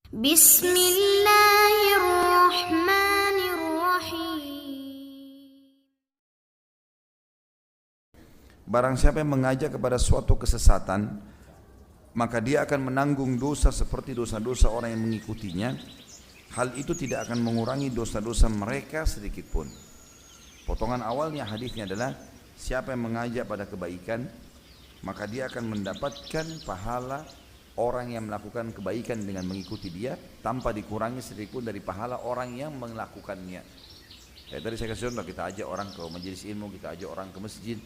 Bismillahirrahmanirrahim. Barang siapa yang mengajak kepada suatu kesesatan, maka dia akan menanggung dosa seperti dosa-dosa orang yang mengikutinya. Hal itu tidak akan mengurangi dosa-dosa mereka sedikit pun. Potongan awalnya hadisnya adalah siapa yang mengajak pada kebaikan, maka dia akan mendapatkan pahala orang yang melakukan kebaikan dengan mengikuti dia tanpa dikurangi sedikit pun dari pahala orang yang melakukannya. Kayak tadi saya kasih contoh, kita ajak orang ke majelis ilmu, kita ajak orang ke masjid,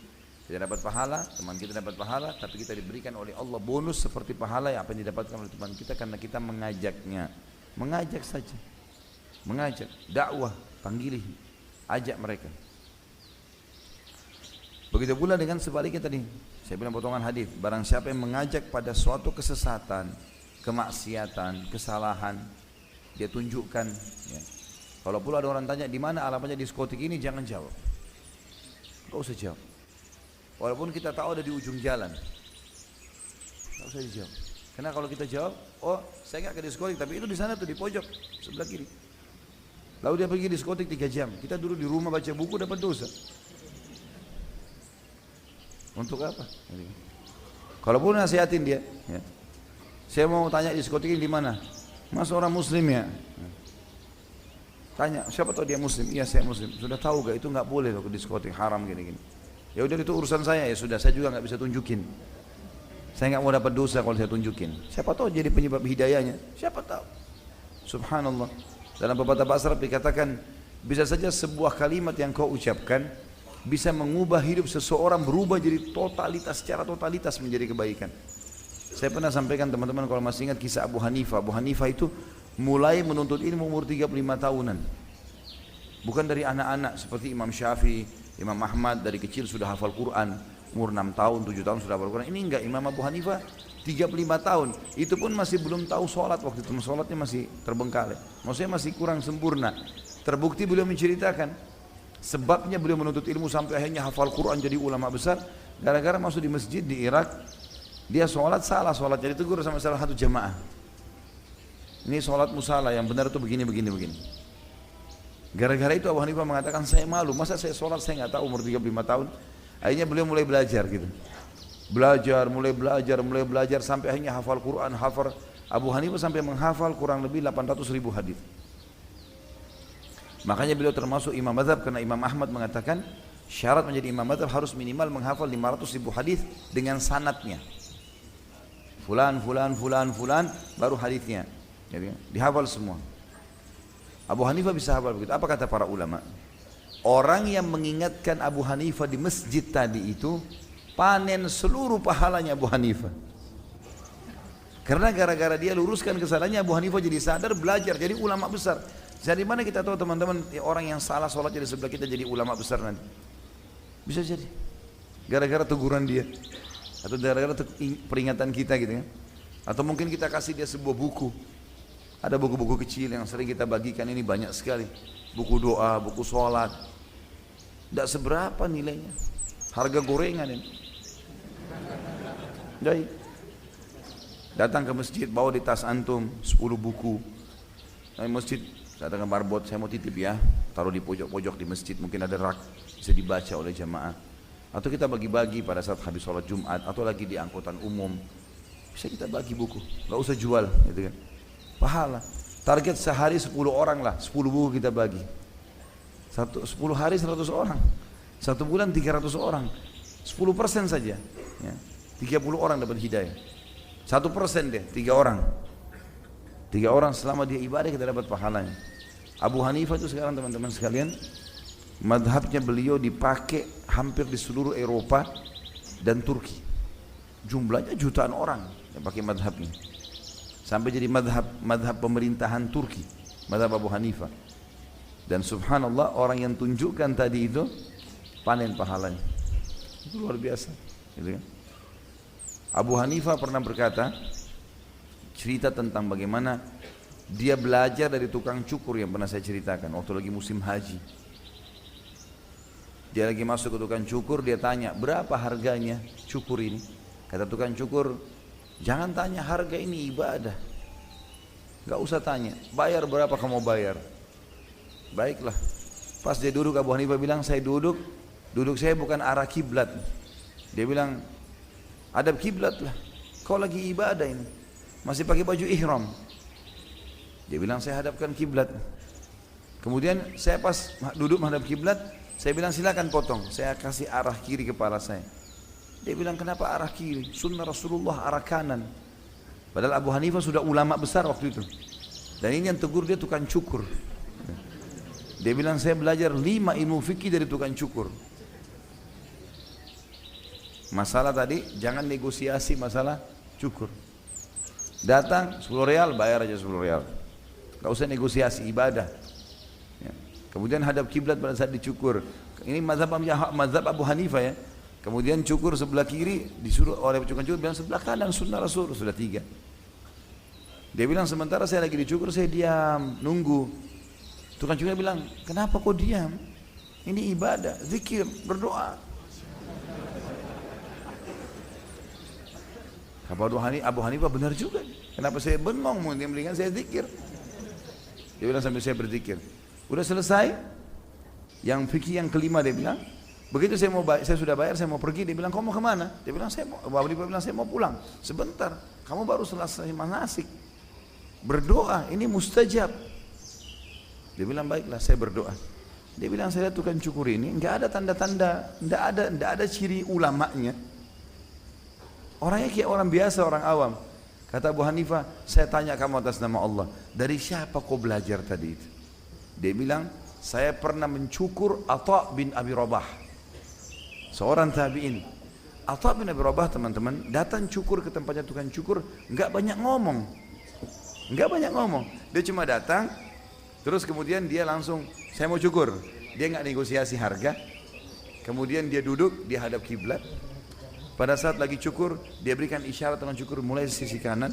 kita dapat pahala, teman kita dapat pahala, tapi kita diberikan oleh Allah bonus seperti pahala yang apa yang didapatkan oleh teman kita karena kita mengajaknya. Mengajak saja, mengajak, dakwah, panggil, ajak mereka. Begitu pula dengan sebaliknya tadi, saya bilang potongan hadis, barang siapa yang mengajak pada suatu kesesatan, kemaksiatan, kesalahan, dia tunjukkan. Ya. Kalau pula ada orang tanya di mana alamatnya diskotik ini, jangan jawab, gak usah jawab. Walaupun kita tahu ada di ujung jalan, gak usah dijawab. Karena kalau kita jawab, oh saya nggak ke diskotik, tapi itu di sana tuh di pojok sebelah kiri. Lalu dia pergi diskotik 3 jam, kita duduk di rumah baca buku dapat dosa. Untuk apa? Kalaupun nasihatin dia, ya. Saya mau tanya diskotik ini di mana? Mas orang muslim ya? Tanya, siapa tahu dia muslim? Iya saya muslim. Sudah tahu gak itu nggak boleh loh ke diskotik, haram gini-gini. Ya udah itu urusan saya, ya sudah, saya juga nggak bisa tunjukin. Saya nggak mau dapat dosa kalau saya tunjukin. Siapa tahu jadi penyebab hidayahnya? Siapa tahu? Subhanallah. Dalam pepatah bahasa Arab dikatakan, bisa saja sebuah kalimat yang kau ucapkan bisa mengubah hidup seseorang berubah jadi totalitas, secara totalitas menjadi kebaikan. Saya pernah sampaikan teman-teman kalau masih ingat kisah Abu Hanifah. Abu Hanifah itu mulai menuntut ilmu umur 35 tahunan. Bukan dari anak-anak seperti Imam Syafi'i, Imam Ahmad dari kecil sudah hafal Quran, umur 6 tahun, 7 tahun sudah hafal Quran. Ini enggak, Imam Abu Hanifah 35 tahun, itu pun masih belum tahu sholat waktu itu, sholatnya masih terbengkalai, maksudnya masih kurang sempurna. Terbukti beliau menceritakan sebabnya beliau menuntut ilmu sampai akhirnya hafal Quran jadi ulama besar, gara-gara masuk di masjid di Irak, dia sholat salah sholat, jadi tegur sama salah satu jamaah. Ini sholatmu salah, yang benar itu begini. Gara-gara itu Abu Hanifah mengatakan saya malu, masa saya sholat saya nggak tahu umur 35 tahun. Akhirnya beliau mulai belajar gitu. Mulai belajar sampai akhirnya hafal Quran, Abu Hanifah sampai menghafal kurang lebih 800.000 hadis. Makanya beliau termasuk imam mazhab karena Imam Ahmad mengatakan syarat menjadi imam mazhab harus minimal menghafal 500.000 hadis dengan sanadnya. Fulan baru hadisnya. Jadi dihafal semua. Abu Hanifah bisa hafal begitu. Apa kata para ulama? Orang yang mengingatkan Abu Hanifah di masjid tadi itu panen seluruh pahalanya Abu Hanifah. Karena gara-gara dia luruskan kesalahannya, Abu Hanifah jadi sadar, belajar, jadi ulama besar. Dari mana kita tahu teman-teman orang yang salah sholat di sebelah kita jadi ulama besar nanti? Bisa jadi gara-gara teguran dia, atau gara-gara peringatan kita gitu kan. Atau mungkin kita kasih dia sebuah buku. Ada buku-buku kecil yang sering kita bagikan, ini banyak sekali. Buku doa, buku sholat. Tidak seberapa nilainya. Harga gorengan ini. Jadi, datang ke masjid, bawa di tas antum 10 buku. Dari masjid, datang ke marbot, saya mau titip ya. Taruh di pojok-pojok di masjid, mungkin ada rak. Bisa dibaca oleh jamaah. Atau kita bagi-bagi pada saat habis sholat Jumat. Atau lagi di angkutan umum. Bisa kita bagi buku, gak usah jual gitu kan. Pahala. Target sehari 10 orang lah, 10 buku kita bagi. 10 hari 100 orang. 1 bulan 300 orang. 10% saja. Ya. 30 orang dapat hidayah. 1% deh, 3 orang. 3 orang selama dia ibadah kita dapat pahalanya. Abu Hanifah itu sekarang teman-teman sekalian, madhabnya beliau dipakai hampir di seluruh Eropa dan Turki. Jumlahnya jutaan orang yang pakai madhabnya. Sampai jadi madhab pemerintahan Turki, madhab Abu Hanifah. Dan subhanallah orang yang tunjukkan tadi itu panen pahalanya. Itu luar biasa gitu kan? Abu Hanifah pernah berkata, cerita tentang bagaimana dia belajar dari tukang cukur yang pernah saya ceritakan waktu lagi musim haji. Dia lagi masuk ke tukang cukur, dia tanya berapa harganya cukur ini. Kata tukang cukur, jangan tanya harga, ini ibadah. Gak usah tanya, bayar berapa kamu mau bayar. Baiklah. Pas dia duduk, Abu Hanifah bilang, saya duduk saya bukan arah kiblat. Dia bilang, hadap kiblat lah. Kau lagi ibadah ini, masih pakai baju ihram. Dia bilang, saya hadapkan kiblat. Kemudian saya pas duduk menghadap kiblat, saya bilang silakan potong, saya kasih arah kiri kepala saya. Dia bilang, kenapa arah kiri? Sunnah Rasulullah arah kanan. Padahal Abu Hanifah sudah ulama besar waktu itu. Dan ini yang tegur dia tukang cukur. Dia bilang, saya belajar 5 ilmu fikih dari tukang cukur. Masalah tadi, jangan negosiasi masalah cukur. Datang 10 rial, bayar aja 10 rial. Gak usah negosiasi, ibadah. Ya. Kemudian hadap kiblat pada saat dicukur. Ini mazhab Abu Hanifah ya. Kemudian cukur sebelah kiri, disuruh oleh tukang cukur bilang sebelah kanan, sunnah Rasul, sudah 3. Dia bilang, sementara saya lagi dicukur, saya diam, nunggu. Tukang cukur bilang, kenapa kok diam? Ini ibadah, zikir, berdoa. Abu Hanifah benar juga. Kenapa saya bengong? Dia mendingan saya zikir. Dia bilang, sambil saya berzikir. Udah selesai, yang fikih yang kelima dia bilang, begitu saya sudah bayar, saya mau pergi. Dia bilang, kamu mau kemana? Dia bilang, Abu Hanifah bilang, saya mau pulang. Sebentar, kamu baru selesai manasik. Berdoa, ini mustajab. Dia bilang, baiklah, saya berdoa. Dia bilang, saya lihat tukang cukur ini, enggak ada tanda-tanda, enggak ada ciri ulamanya. Orangnya kayak orang biasa, orang awam. Kata Abu Hanifah, saya tanya kamu atas nama Allah, dari siapa kau belajar tadi itu? Dia bilang, saya pernah mencukur Atha bin Abi Rabah, seorang tabi'in. Atha bin Abi Rabah, teman-teman, datang cukur ke tempatnya tukang cukur, enggak banyak ngomong. Dia cuma datang, terus kemudian dia langsung, saya mau cukur. Dia enggak negosiasi harga. Kemudian dia duduk, dia hadap kiblat. Pada saat lagi cukur, dia berikan isyarat dengan cukur mulai sisi kanan.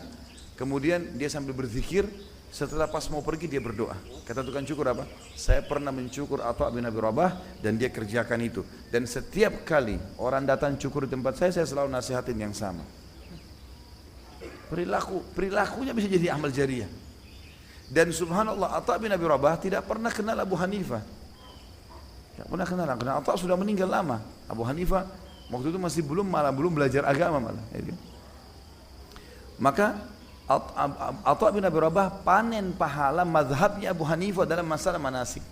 Kemudian dia sambil berzikir. Setelah pas mau pergi, dia berdoa. Kata tukang cukur apa? Saya pernah mencukur Atha bin Abi Rabah dan dia kerjakan itu. Dan setiap kali orang datang cukur di tempat saya selalu nasihatin yang sama. Perilakunya bisa jadi amal jariah. Dan subhanallah, Atha bin Abi Rabah tidak pernah kenal Abu Hanifah. Tidak pernah kenal, karena Atha sudah meninggal lama. Abu Hanifah waktu itu masih belum belajar agama malah. Maka Atha bin Abi Rabah panen pahala mazhabnya Abu Hanifah dalam masalah manasik.